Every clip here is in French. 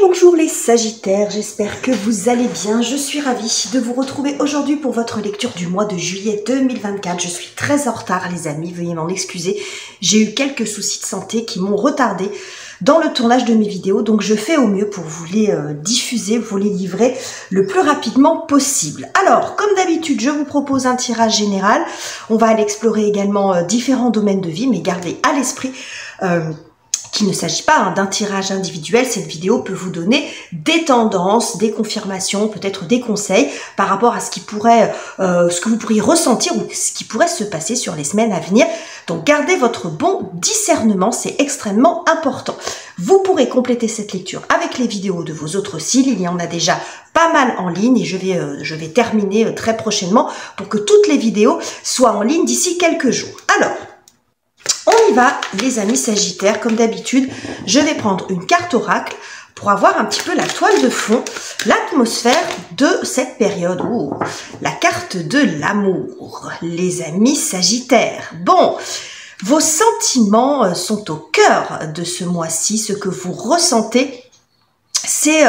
Bonjour les Sagittaires, j'espère que vous allez bien. Je suis ravie de vous retrouver aujourd'hui pour votre lecture du mois de juillet 2024. Je suis très en retard les amis, veuillez m'en excuser. J'ai eu quelques soucis de santé qui m'ont retardé dans le tournage de mes vidéos, donc je fais au mieux pour vous les diffuser, vous les livrer le plus rapidement possible. Alors, comme d'habitude, je vous propose un tirage général. On va aller explorer également différents domaines de vie, mais gardez à l'esprit qu'il ne s'agit pas d'un tirage individuel. Cette vidéo peut vous donner des tendances, des confirmations, peut-être des conseils par rapport à ce qui pourrait, ce que vous pourriez ressentir ou ce qui pourrait se passer sur les semaines à venir. Donc gardez votre bon discernement, c'est extrêmement important. Vous pourrez compléter cette lecture avec les vidéos de vos autres signes. Il y en a déjà pas mal en ligne et je vais terminer très prochainement pour que toutes les vidéos soient en ligne d'ici quelques jours. Alors, on y va les amis Sagittaires, comme d'habitude, je vais prendre une carte oracle pour avoir un petit peu la toile de fond, l'atmosphère de cette période. Oh, la carte de l'amour, les amis Sagittaires. Bon, vos sentiments sont au cœur de ce mois-ci, ce que vous ressentez, c'est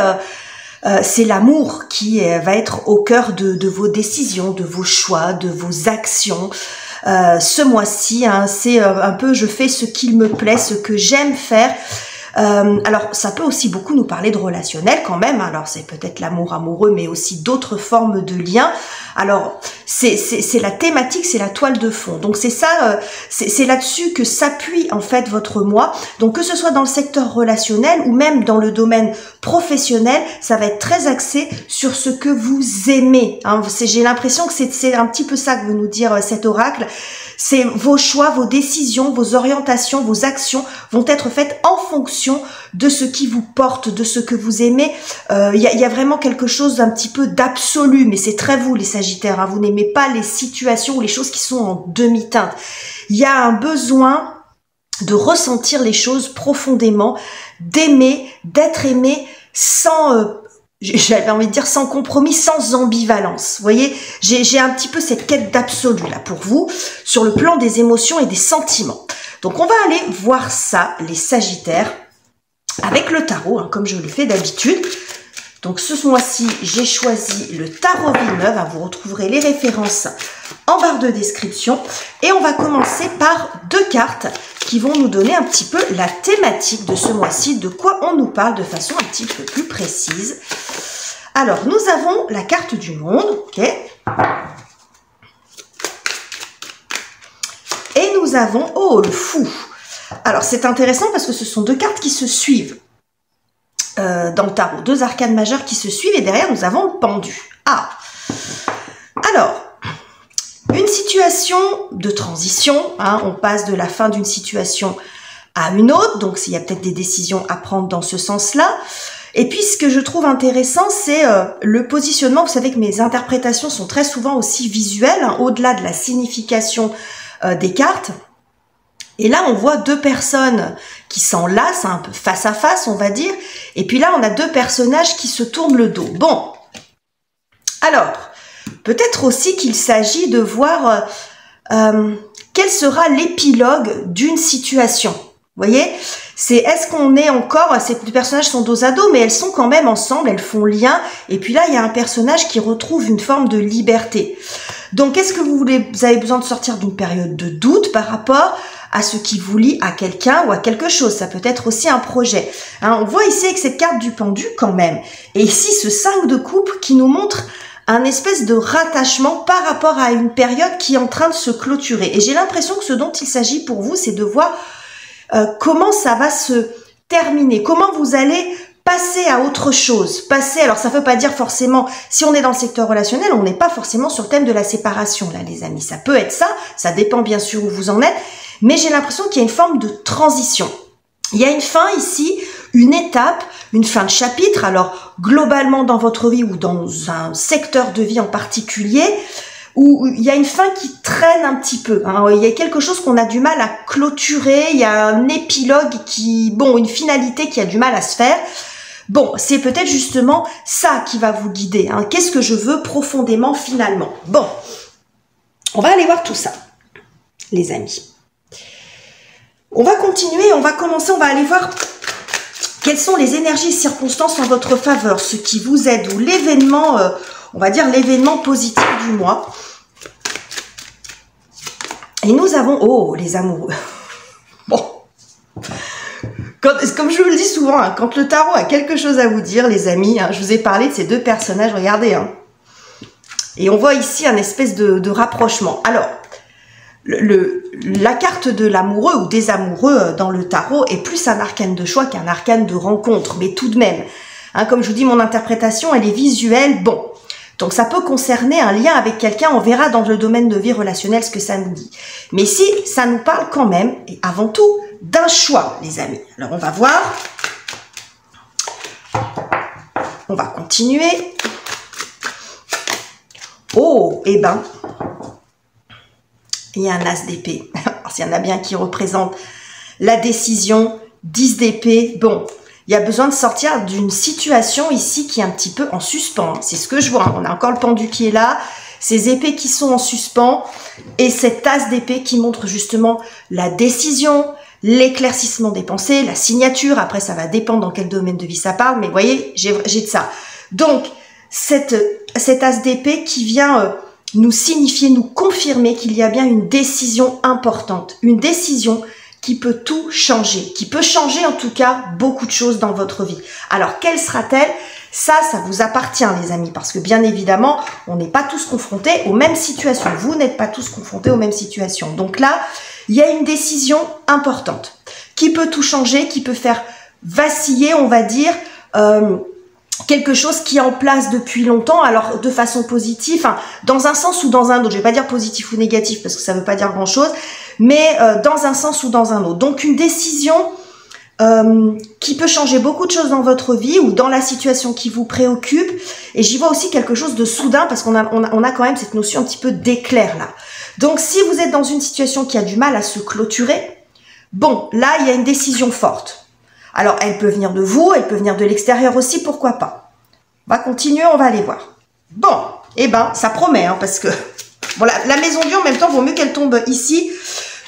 l'amour qui va être au cœur de vos décisions, de vos choix, de vos actions. Ce mois-ci, hein, c'est un peu je fais ce qu'il me plaît, ce que j'aime faire. Alors ça peut aussi beaucoup nous parler de relationnel quand même, alors c'est peut-être l'amour amoureux mais aussi d'autres formes de liens. Alors c'est la thématique, c'est la toile de fond, donc c'est ça, c'est là-dessus que s'appuie en fait votre mois. Donc que ce soit dans le secteur relationnel ou même dans le domaine professionnel, ça va être très axé sur ce que vous aimez, hein. J'ai l'impression que c'est un petit peu ça que veut nous dire cet oracle. C'est vos choix, vos décisions, vos orientations, vos actions vont être faites en fonction de ce qui vous porte, de ce que vous aimez. Il y a vraiment quelque chose d'un petit peu d'absolu, mais c'est très vous les Sagittaires, hein. Vous n'aimez pas les situations ou les choses qui sont en demi-teinte. Il y a un besoin de ressentir les choses profondément, d'aimer, d'être aimé sans... j'avais envie de dire sans compromis, sans ambivalence. Vous voyez, j'ai un petit peu cette quête d'absolu là pour vous, sur le plan des émotions et des sentiments. Donc on va aller voir ça, les Sagittaires, avec le tarot, hein, comme je le fais d'habitude. Donc ce mois-ci, j'ai choisi le tarot Villeneuve, hein, vous retrouverez les références en barre de description. Et on va commencer par deux cartes qui vont nous donner un petit peu la thématique de ce mois-ci, de quoi on nous parle de façon un petit peu plus précise. Alors, nous avons la carte du monde, ok. Et nous avons, oh, le fou. Alors, c'est intéressant parce que ce sont deux cartes qui se suivent dans le tarot. Deux arcanes majeures qui se suivent et derrière, nous avons le pendu. Ah, alors... une situation de transition, hein, on passe de la fin d'une situation à une autre, donc il y a peut-être des décisions à prendre dans ce sens-là. Et puis ce que je trouve intéressant, c'est le positionnement. Vous savez que mes interprétations sont très souvent aussi visuelles, hein, au-delà de la signification des cartes. Et là, on voit deux personnes qui s'enlacent, un peu face à face, on va dire. Et puis là, on a deux personnages qui se tournent le dos. Bon, alors... peut-être aussi qu'il s'agit de voir quel sera l'épilogue d'une situation. Vous voyez, est-ce qu'on est encore, ces deux personnages sont dos à dos, mais elles sont quand même ensemble, elles font lien. Et puis là, il y a un personnage qui retrouve une forme de liberté. Donc, est-ce que vous avez besoin de sortir d'une période de doute par rapport à ce qui vous lie à quelqu'un ou à quelque chose? Ça peut être aussi un projet. Hein, on voit ici avec cette carte du pendu quand même. Et ici, ce 5 de coupe qui nous montre un espèce de rattachement par rapport à une période qui est en train de se clôturer. Et j'ai l'impression que ce dont il s'agit pour vous, c'est de voir comment ça va se terminer, comment vous allez passer à autre chose. Alors ça ne veut pas dire forcément, si on est dans le secteur relationnel, on n'est pas forcément sur le thème de la séparation, là les amis. Ça peut être ça dépend bien sûr où vous en êtes, mais j'ai l'impression qu'il y a une forme de transition. Il y a une fin ici, une étape, une fin de chapitre, alors globalement dans votre vie ou dans un secteur de vie en particulier, où il y a une fin qui traîne un petit peu, hein. Il y a quelque chose qu'on a du mal à clôturer, il y a un épilogue une finalité qui a du mal à se faire. Bon, c'est peut-être justement ça qui va vous guider, hein. Qu'est-ce que je veux profondément finalement? Bon, on va aller voir tout ça, les amis. On va continuer, on va commencer, on va aller voir Quelles sont les énergies et circonstances en votre faveur, ce qui vous aide, ou l'événement, on va dire l'événement positif du mois. Et nous avons, oh, les amoureux. Bon, comme je vous le dis souvent, hein, quand le tarot a quelque chose à vous dire, les amis, hein, je vous ai parlé de ces deux personnages, regardez. Hein, et on voit ici un espèce de rapprochement. Alors, la carte de l'amoureux ou des amoureux dans le tarot est plus un arcane de choix qu'un arcane de rencontre, mais tout de même, hein, comme je vous dis, mon interprétation, elle est visuelle, bon. Donc ça peut concerner un lien avec quelqu'un, on verra dans le domaine de vie relationnelle ce que ça nous dit. Mais ici, ça nous parle quand même, et avant tout, d'un choix, les amis. Alors on va voir. On va continuer. Oh, eh ben, il y a un as d'épée. S'il y en a bien qui représente la décision, 10 d'épée. Bon, il y a besoin de sortir d'une situation ici qui est un petit peu en suspens. C'est ce que je vois. On a encore le pendu qui est là, ces épées qui sont en suspens et cette as d'épée qui montre justement la décision, l'éclaircissement des pensées, la signature. Après, ça va dépendre dans quel domaine de vie ça parle. Mais vous voyez, j'ai de ça. Donc, cette as d'épée qui vient nous signifier, nous confirmer qu'il y a bien une décision importante. Une décision qui peut tout changer, qui peut changer en tout cas beaucoup de choses dans votre vie. Alors, quelle sera-t-elle? Ça vous appartient, les amis, parce que bien évidemment, on n'est pas tous confrontés aux mêmes situations. Vous n'êtes pas tous confrontés aux mêmes situations. Donc là, il y a une décision importante qui peut tout changer, qui peut faire vaciller, on va dire, quelque chose qui est en place depuis longtemps, alors de façon positive, hein, dans un sens ou dans un autre. Je vais pas dire positif ou négatif parce que ça veut pas dire grand-chose, mais dans un sens ou dans un autre. Donc une décision qui peut changer beaucoup de choses dans votre vie ou dans la situation qui vous préoccupe. Et j'y vois aussi quelque chose de soudain parce qu'on a quand même cette notion un petit peu d'éclair là. Donc si vous êtes dans une situation qui a du mal à se clôturer, bon, là il y a une décision forte. Alors, elle peut venir de vous, elle peut venir de l'extérieur aussi, pourquoi pas. On va continuer, on va aller voir. Bon, eh ben, ça promet, hein, parce que bon, la maison Dieu, en même temps, vaut mieux qu'elle tombe ici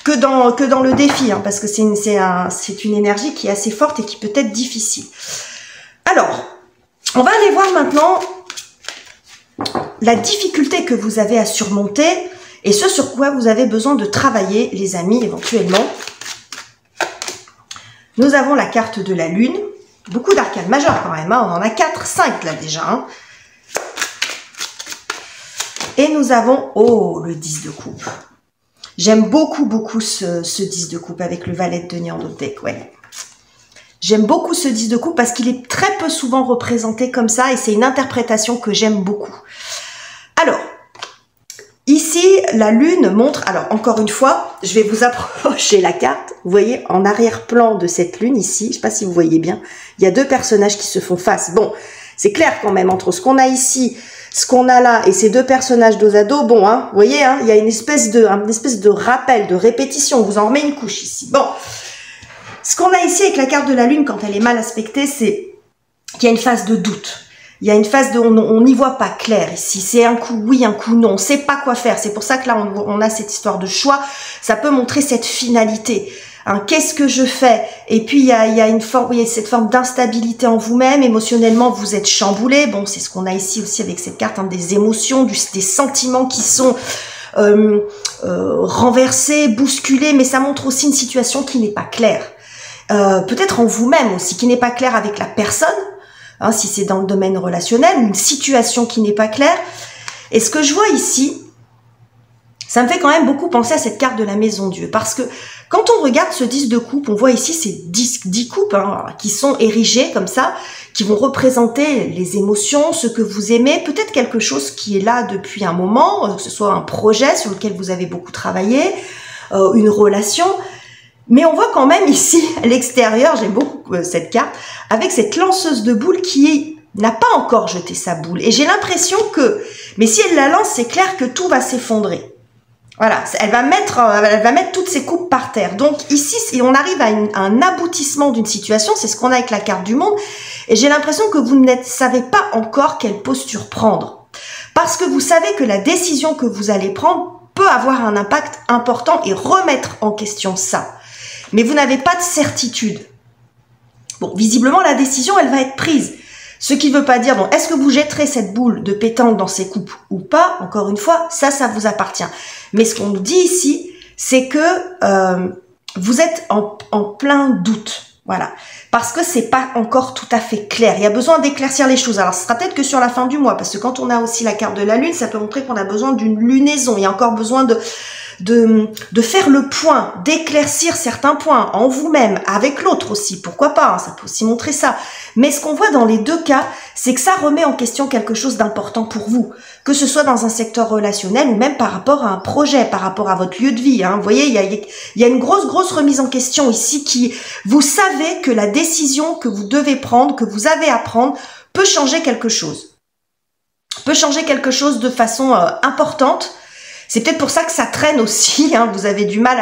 que dans le défi, hein, parce que c'est une énergie qui est assez forte et qui peut être difficile. Alors, on va aller voir maintenant la difficulté que vous avez à surmonter et ce sur quoi vous avez besoin de travailler, les amis, éventuellement. Nous avons la carte de la lune, beaucoup d'arcanes majeures quand même, hein. On en a 4, 5 là déjà. Hein. Et nous avons, oh, le 10 de coupe. J'aime beaucoup ce 10 de coupe avec le valet de denier en autre deck, ouais. J'aime beaucoup ce 10 de coupe parce qu'il est très peu souvent représenté comme ça et c'est une interprétation que j'aime beaucoup. Alors, ici, la lune montre, alors encore une fois, je vais vous approcher la carte. Vous voyez, en arrière-plan de cette lune ici, je ne sais pas si vous voyez bien, il y a deux personnages qui se font face. Bon, c'est clair quand même, entre ce qu'on a ici, ce qu'on a là et ces deux personnages dos à dos, bon, hein, vous voyez, hein, il y a une espèce de rappel, de répétition. On vous en remet une couche ici. Bon, ce qu'on a ici avec la carte de la lune, quand elle est mal aspectée, c'est qu'il y a une phase de doute. Il y a une phase de, on n'y voit pas clair ici. C'est un coup oui, un coup non. On ne sait pas quoi faire. C'est pour ça que là, on a cette histoire de choix. Ça peut montrer cette finalité. Hein, qu'est-ce que je fais? Et puis, il y a une forme, il y a cette forme d'instabilité en vous-même. Émotionnellement, vous êtes chamboulé. Bon, c'est ce qu'on a ici aussi avec cette carte, hein, des émotions, des sentiments qui sont renversés, bousculés. Mais ça montre aussi une situation qui n'est pas claire. Peut-être en vous-même aussi, qui n'est pas claire avec la personne. Hein, si c'est dans le domaine relationnel, une situation qui n'est pas claire. Et ce que je vois ici, ça me fait quand même beaucoup penser à cette carte de la maison Dieu. Parce que quand on regarde ce 10 de coupe, on voit ici ces 10 coupes hein, qui sont érigées comme ça, qui vont représenter les émotions, ce que vous aimez, peut-être quelque chose qui est là depuis un moment, que ce soit un projet sur lequel vous avez beaucoup travaillé, une relation. Mais on voit quand même ici, à l'extérieur, j'aime beaucoup cette carte, avec cette lanceuse de boules qui n'a pas encore jeté sa boule. Et j'ai l'impression que, mais si elle la lance, c'est clair que tout va s'effondrer. Voilà, elle va mettre toutes ses coupes par terre. Donc ici, on arrive à un aboutissement d'une situation, c'est ce qu'on a avec la carte du monde. Et j'ai l'impression que vous ne savez pas encore quelle posture prendre. Parce que vous savez que la décision que vous allez prendre peut avoir un impact important et remettre en question ça. Mais vous n'avez pas de certitude. Bon, visiblement, la décision, elle va être prise. Ce qui ne veut pas dire, bon, est-ce que vous jetterez cette boule de pétanque dans ces coupes ou pas? Encore une fois, ça vous appartient. Mais ce qu'on nous dit ici, c'est que vous êtes en plein doute. Voilà. Parce que c'est pas encore tout à fait clair. Il y a besoin d'éclaircir les choses. Alors, ce sera peut-être que sur la fin du mois, parce que quand on a aussi la carte de la Lune, ça peut montrer qu'on a besoin d'une lunaison. Il y a encore besoin de faire le point, d'éclaircir certains points en vous-même, avec l'autre aussi, pourquoi pas, hein, ça peut aussi montrer ça. Mais ce qu'on voit dans les deux cas, c'est que ça remet en question quelque chose d'important pour vous, que ce soit dans un secteur relationnel ou même par rapport à un projet, par rapport à votre lieu de vie. Hein. Vous voyez, il y a une grosse remise en question ici qui, vous savez que la décision que vous devez prendre, que vous avez à prendre, peut changer quelque chose. Peut changer quelque chose de façon importante. C'est peut-être pour ça que ça traîne aussi, hein. Vous avez du mal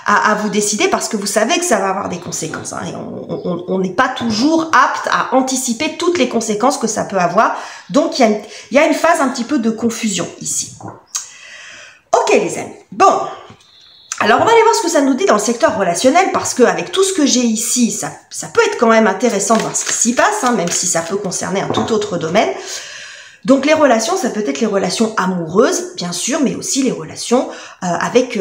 à vous décider parce que vous savez que ça va avoir des conséquences. Hein. Et on n'est pas toujours apte à anticiper toutes les conséquences que ça peut avoir. Donc, il y a une phase un petit peu de confusion ici. Ok les amis, bon. Alors, on va aller voir ce que ça nous dit dans le secteur relationnel parce qu'avec tout ce que j'ai ici, ça peut être quand même intéressant de voir ce qui s'y passe, hein, même si ça peut concerner un tout autre domaine. Donc les relations, ça peut être les relations amoureuses, bien sûr, mais aussi les relations avec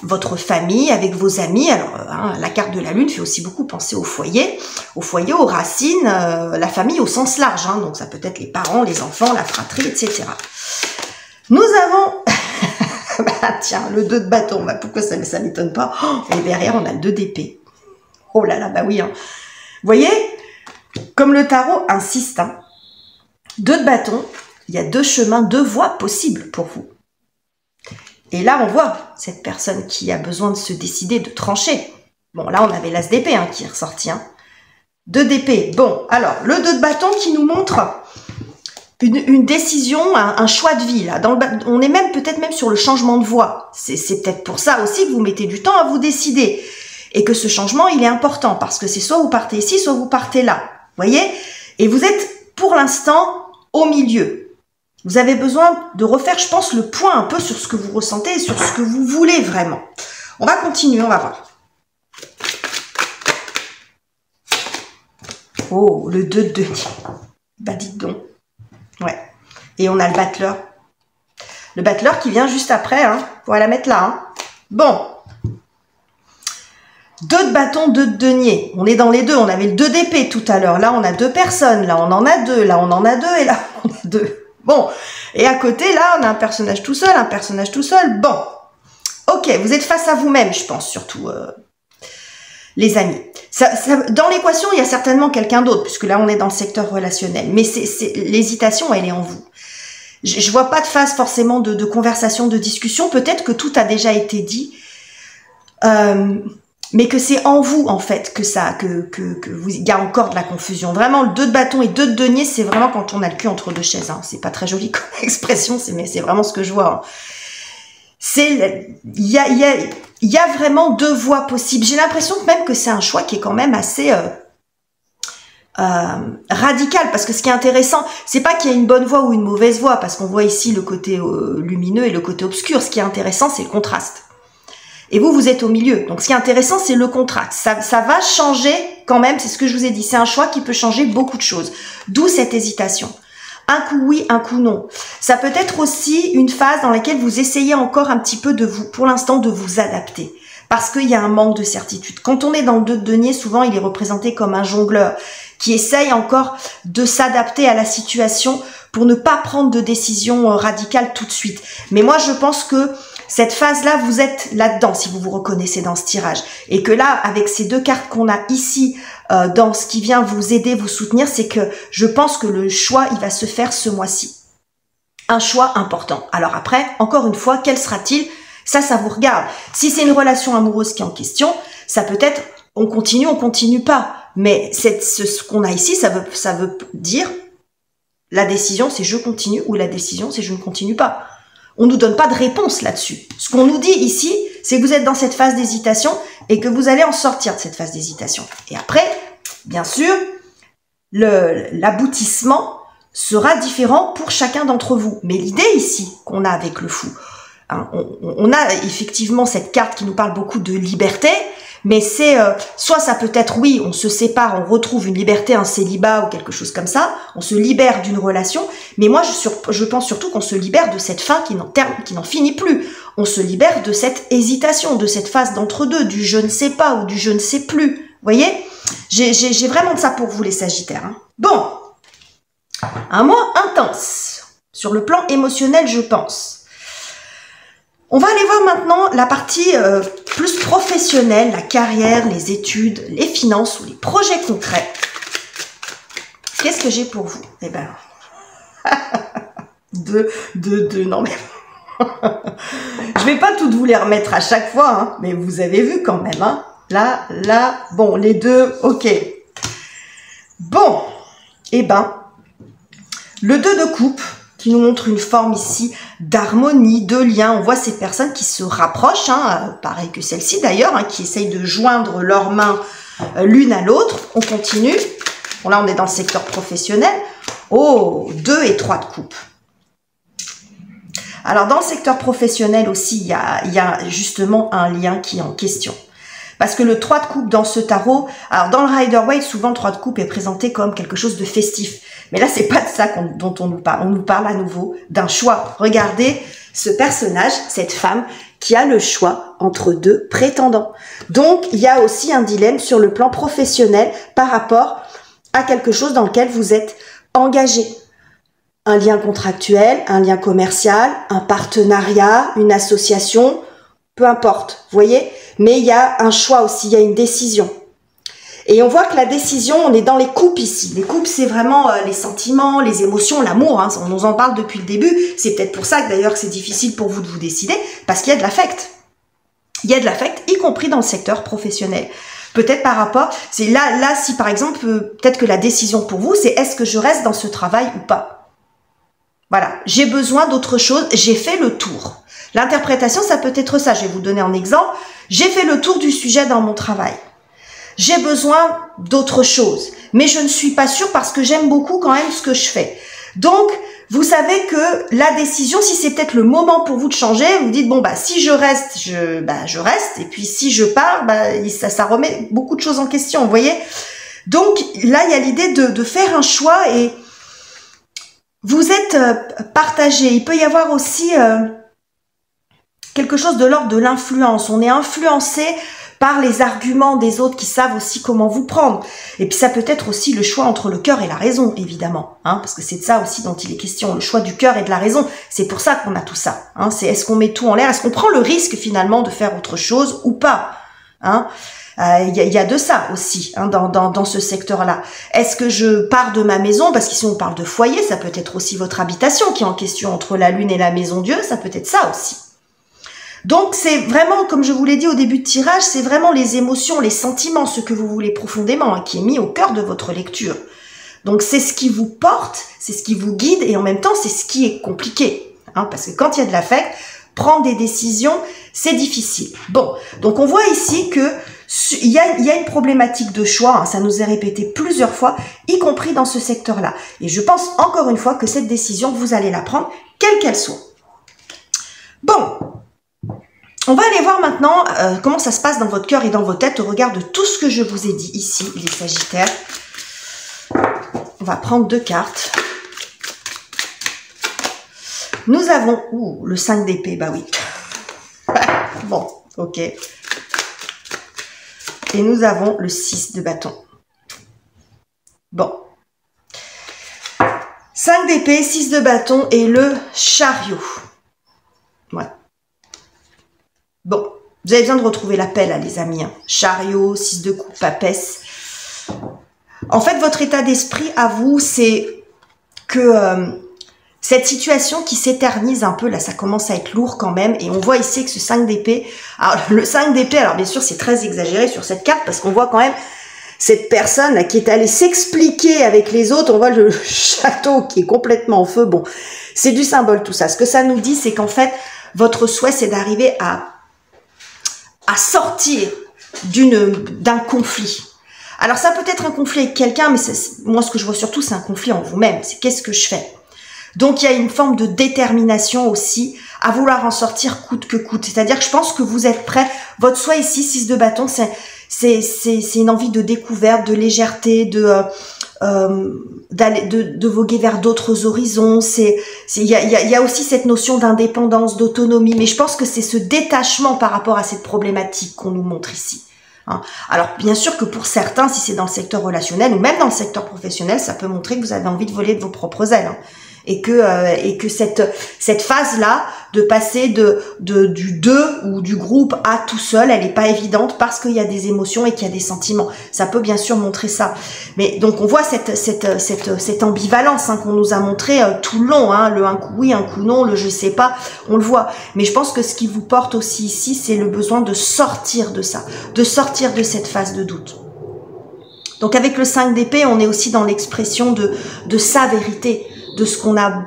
votre famille, avec vos amis. Alors hein, la carte de la Lune fait aussi beaucoup penser au foyer, aux racines, la famille au sens large. Hein, donc ça peut être les parents, les enfants, la fratrie, etc. Nous avons, bah, tiens, le 2 de bâton. Bah, pourquoi ça m'étonne pas? Oh, et derrière on a le 2 d'épée. Oh là là, bah oui. Hein. Vous voyez, comme le tarot insiste. Hein, 2 de bâton, il y a 2 chemins, 2 voies possibles pour vous. Et là, on voit cette personne qui a besoin de se décider, de trancher. Bon, là, on avait l'as d'épée hein, qui est ressorti. Hein. 2 d'épée. Bon, alors, le 2 de bâton qui nous montre une décision, un choix de vie. Là. On est même peut-être même sur le changement de voie. C'est peut-être pour ça aussi que vous mettez du temps à vous décider. Et que ce changement, il est important. Parce que c'est soit vous partez ici, soit vous partez là. Vous voyez? Et vous êtes, pour l'instant, au milieu. Vous avez besoin de refaire, je pense, le point un peu sur ce que vous ressentez et sur ce que vous voulez vraiment. On va continuer, on va voir. Oh, le 2 de denier. Bah dites donc. Ouais. Et on a le battleur. Le battleur qui vient juste après, hein. On va la mettre là, hein. Bon. 2 de bâton, 2 de denier. On est dans les deux. On avait le 2 d'épée tout à l'heure. Là, on a 2 personnes. Là, on en a 2. Là, on en a 2. Et là, on a 2. Bon. Et à côté, là, on a un personnage tout seul. Un personnage tout seul. Bon. Ok. Vous êtes face à vous-même, je pense, surtout, les amis. Dans l'équation, il y a certainement quelqu'un d'autre, puisque là, on est dans le secteur relationnel. Mais l'hésitation, elle est en vous. Je vois pas de phase forcément de conversation, de discussion. Peut-être que tout a déjà été dit. Mais que c'est en vous, en fait, il y a encore de la confusion. Vraiment, le 2 de bâton et 2 de denier, c'est vraiment quand on a le cul entre 2 chaises. Hein. C'est pas très joli comme expression, mais c'est vraiment ce que je vois. Hein. Il y a vraiment 2 voies possibles. J'ai l'impression même que c'est un choix qui est quand même assez radical. Parce que ce qui est intéressant, c'est pas qu'il y a une bonne voie ou une mauvaise voie, parce qu'on voit ici le côté lumineux et le côté obscur. Ce qui est intéressant, c'est le contraste. Et vous êtes au milieu. Donc, ce qui est intéressant, c'est le contraste. Ça va changer quand même, c'est ce que je vous ai dit. C'est un choix qui peut changer beaucoup de choses. D'où cette hésitation. Un coup oui, un coup non. Ça peut être aussi une phase dans laquelle vous essayez encore un petit peu pour l'instant, de vous adapter. Parce qu'il y a un manque de certitude. Quand on est dans le 2 de denier, souvent, il est représenté comme un jongleur qui essaye encore de s'adapter à la situation pour ne pas prendre de décision radicale tout de suite. Mais moi, je pense que cette phase-là, vous êtes là-dedans, si vous vous reconnaissez dans ce tirage. Et que là, avec ces 2 cartes qu'on a ici, dans ce qui vient vous aider, vous soutenir, c'est que je pense que le choix, il va se faire ce mois-ci. Un choix important. Alors après, encore une fois, quel sera-t-il? Ça vous regarde. Si c'est une relation amoureuse qui est en question, ça peut être on continue pas. Mais ce qu'on a ici, ça veut dire la décision, c'est je continue, ou la décision, c'est je ne continue pas. On nous donne pas de réponse là-dessus. Ce qu'on nous dit ici, c'est que vous êtes dans cette phase d'hésitation et que vous allez en sortir de cette phase d'hésitation. Et après, bien sûr, l'aboutissement sera différent pour chacun d'entre vous. Mais l'idée ici qu'on a avec le fou, hein, on a effectivement cette carte qui nous parle beaucoup de liberté, Mais c'est soit ça peut être oui, on se sépare, on retrouve une liberté, un célibat ou quelque chose comme ça, on se libère d'une relation, mais moi je pense surtout qu'on se libère de cette fin qui n'en finit plus. On se libère de cette hésitation, de cette phase d'entre-deux, du je ne sais pas ou du je ne sais plus. Vous voyez, j'ai vraiment de ça pour vous les Sagittaires. Hein. Bon, un mois intense sur le plan émotionnel, je pense. On va aller voir maintenant la partie plus professionnelle, la carrière, les études, les finances ou les projets concrets. Qu'est-ce que j'ai pour vous? Eh ben, non mais, je vais pas toutes vous les remettre à chaque fois, hein, mais vous avez vu quand même, hein. Là, bon, les deux, ok. Bon, eh ben, le 2 de coupe, qui nous montre une forme ici d'harmonie, de lien. On voit ces personnes qui se rapprochent, hein, pareil que celle-ci d'ailleurs, hein, qui essayent de joindre leurs mains l'une à l'autre. On continue. Bon, là, on est dans le secteur professionnel. Oh, 2 et 3 de coupe. Alors, dans le secteur professionnel aussi, il y a justement un lien qui est en question. Parce que le 3 de coupe dans ce tarot, alors dans le Rider-Waite, souvent le 3 de coupe est présenté comme quelque chose de festif. Mais là, c'est pas de ça dont on nous parle. On nous parle à nouveau d'un choix. Regardez ce personnage, cette femme, qui a le choix entre deux prétendants. Donc, il y a aussi un dilemme sur le plan professionnel par rapport à quelque chose dans lequel vous êtes engagé. Un lien contractuel, un lien commercial, un partenariat, une association, peu importe, vous voyez. Mais il y a un choix aussi, il y a une décision. Et on voit que la décision, on est dans les coupes ici. Les coupes, c'est vraiment les sentiments, les émotions, l'amour. Hein. On nous en parle depuis le début. C'est peut-être pour ça que d'ailleurs c'est difficile pour vous de vous décider, parce qu'il y a de l'affect. Il y a de l'affect, y compris dans le secteur professionnel. Peut-être par rapport, c'est là si par exemple, peut-être que la décision pour vous, c'est est-ce que je reste dans ce travail ou pas. Voilà, j'ai besoin d'autre chose, j'ai fait le tour. L'interprétation, ça peut être ça. Je vais vous donner un exemple. J'ai fait le tour du sujet dans mon travail. J'ai besoin d'autre chose, mais je ne suis pas sûre parce que j'aime beaucoup quand même ce que je fais. Donc, vous savez que la décision, si c'est peut-être le moment pour vous de changer, vous dites, bon, bah, si je reste, je reste, et puis si je pars, bah, ça remet beaucoup de choses en question, vous voyez. Donc, là, il y a l'idée de faire un choix et vous êtes partagé. Il peut y avoir aussi quelque chose de l'ordre de l'influence. On est influencé par les arguments des autres qui savent aussi comment vous prendre. Et puis ça peut être aussi le choix entre le cœur et la raison, évidemment, hein, parce que c'est de ça aussi dont il est question, le choix du cœur et de la raison. C'est pour ça qu'on a tout ça. Hein, c'est est-ce qu'on met tout en l'air, est-ce qu'on prend le risque finalement de faire autre chose ou pas, hein. Y a de ça aussi, hein, dans ce secteur-là. Est-ce que je pars de ma maison, parce qu'ici on parle de foyer, ça peut être aussi votre habitation qui est en question entre la lune et la maison Dieu, ça peut être ça aussi. Donc c'est vraiment, comme je vous l'ai dit au début de tirage, c'est vraiment les émotions, les sentiments, ce que vous voulez profondément, hein, qui est mis au cœur de votre lecture. Donc c'est ce qui vous porte, c'est ce qui vous guide, et en même temps c'est ce qui est compliqué, hein, parce que quand il y a de l'affect, prendre des décisions, c'est difficile. Bon, donc on voit ici que il y a une problématique de choix, hein, ça nous est répété plusieurs fois, y compris dans ce secteur-là. Et je pense encore une fois que cette décision, vous allez la prendre, quelle qu'elle soit. Bon. On va aller voir maintenant comment ça se passe dans votre cœur et dans vos têtes au regard de tout ce que je vous ai dit ici, les Sagittaires. On va prendre 2 cartes. Nous avons le 5 d'épée, bah oui. Bon, ok. Et nous avons le 6 de bâton. Bon. 5 d'épée, 6 de bâton et le chariot. Ouais. Bon, vous avez besoin de retrouver la paix là, les amis. Hein. Chariot, 6 de coupe, papesse. En fait, votre état d'esprit à vous, c'est que cette situation qui s'éternise un peu, là, ça commence à être lourd quand même. Et on voit ici que ce 5 d'épée, alors le 5 d'épée, alors bien sûr, c'est très exagéré sur cette carte parce qu'on voit quand même cette personne là, qui est allée s'expliquer avec les autres. On voit le château qui est complètement en feu. Bon, c'est du symbole tout ça. Ce que ça nous dit, c'est qu'en fait, votre souhait, c'est d'arriver à sortir d'un conflit. Alors ça peut être un conflit avec quelqu'un, mais moi ce que je vois surtout c'est un conflit en vous-même, c'est qu'est-ce que je fais. Donc il y a une forme de détermination aussi à vouloir en sortir coûte que coûte. C'est-à-dire que je pense que vous êtes prêts. Votre choix ici, 6 de bâton, c'est une envie de découverte, de légèreté, de voguer vers d'autres horizons. Il y a aussi cette notion d'indépendance, d'autonomie, mais je pense que c'est ce détachement par rapport à cette problématique qu'on nous montre ici. Hein. Alors bien sûr que pour certains, si c'est dans le secteur relationnel ou même dans le secteur professionnel, ça peut montrer que vous avez envie de voler de vos propres ailes. Hein. Et que cette phase-là, de passer du deux ou du groupe à tout seul, elle n'est pas évidente parce qu'il y a des émotions et qu'il y a des sentiments. Ça peut bien sûr montrer ça. Mais donc on voit cette ambivalence, hein, qu'on nous a montré tout le long, hein, le un coup oui, un coup non, le je sais pas, on le voit. Mais je pense que ce qui vous porte aussi ici, c'est le besoin de sortir de ça, de sortir de cette phase de doute. Donc avec le 5 d'épée, on est aussi dans l'expression de sa vérité, de ce qu'on a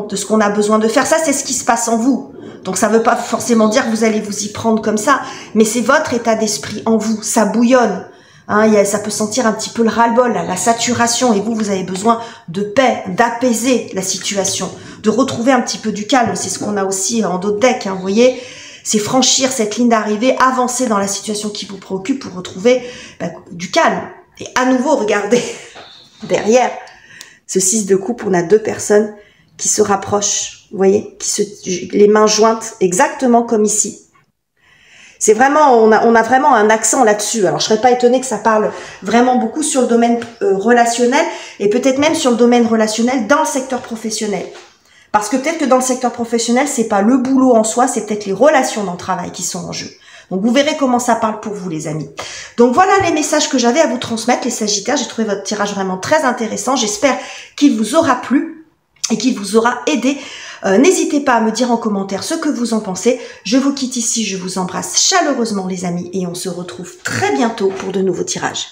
de ce qu'on a besoin de faire. Ça, c'est ce qui se passe en vous. Donc ça veut pas forcément dire que vous allez vous y prendre comme ça, mais c'est votre état d'esprit en vous, ça bouillonne. Hein, ça peut sentir un petit peu le ras-le-bol, la saturation, et vous avez besoin de paix, d'apaiser la situation, de retrouver un petit peu du calme. C'est ce qu'on a aussi en d'autres decks, hein, vous voyez. C'est franchir cette ligne d'arrivée, avancer dans la situation qui vous préoccupe pour retrouver du calme. Et à nouveau, regardez, derrière ce 6 de coupe, on a 2 personnes qui se rapprochent, vous voyez, les mains jointes, exactement comme ici. C'est vraiment, on a vraiment un accent là-dessus. Alors, je serais pas étonnée que ça parle vraiment beaucoup sur le domaine relationnel et peut-être même sur le domaine relationnel dans le secteur professionnel. Parce que peut-être que dans le secteur professionnel, c'est pas le boulot en soi, c'est peut-être les relations dans le travail qui sont en jeu. Donc, vous verrez comment ça parle pour vous, les amis. Donc, voilà les messages que j'avais à vous transmettre, les Sagittaires. J'ai trouvé votre tirage vraiment très intéressant. J'espère qu'il vous aura plu et qu'il vous aura aidé. N'hésitez pas à me dire en commentaire ce que vous en pensez. Je vous quitte ici, je vous embrasse chaleureusement, les amis, et on se retrouve très bientôt pour de nouveaux tirages.